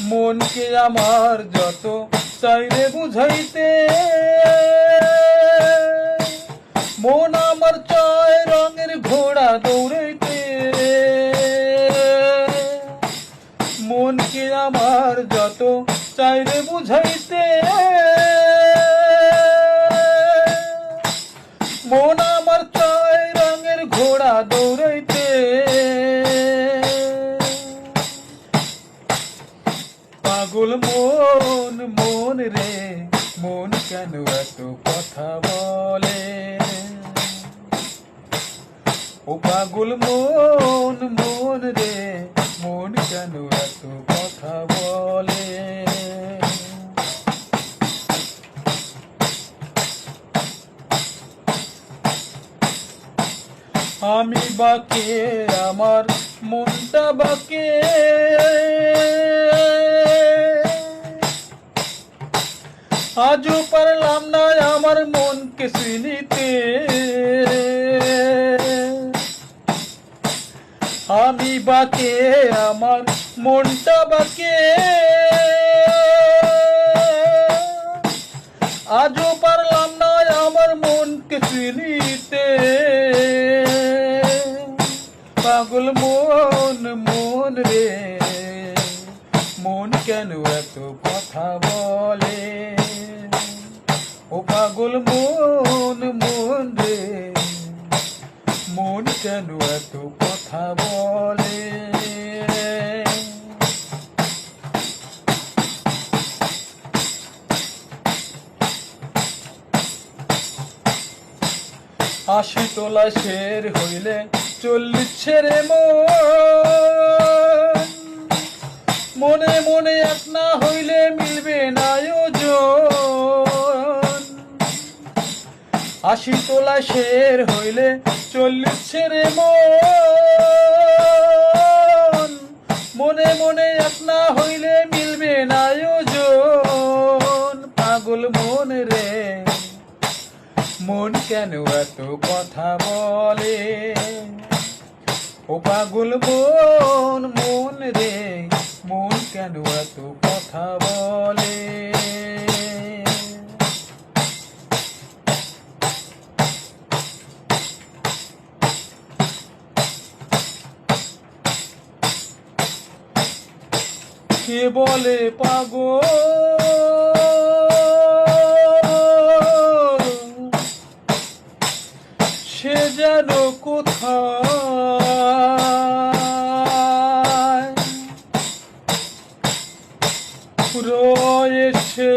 মনকে আমার যত চাইরে বুঝাইতে, মন আমার চায় রঙের ঘোড়া দৌড়াইতে। মনকে আমার যত চাইরে বুঝাইতে, মন আমার চায় রঙের ঘোড়া দৌড়াইতে। পাগল মন মন রে, মন কেন এত কথা বলে? ও পাগল মন মন রে, মন কেন এত কথা বলে? আমি বাকে আমার মনটা বাকে, আজও পারলাম না আমার মনকে চিনিতে। আমি বাকে আমার মনটা বাকে, আজও পারলাম না আমার মনকে চিনিতে। পাগল মন মন রে, মন কেন এত কথা বলে? ও পাগল মন মন রে, মন কেন এত কথা বলে? আশি তোলা শের হইলে 40 ছেড়ে মনে মনে এক না হইলে মিলবে না ওজন। 80 তোলা শের হইলে 40 ছেড়ে মনে মনে এক না হইলে মিলবে না ওজন। পাগল মন রে, মন কেন এত কথা বলে? ও পাগল মন মন রে, মন কেন এত কথা বলে? কে বলে পাগল, সে যেন কোথায় রয়েছে।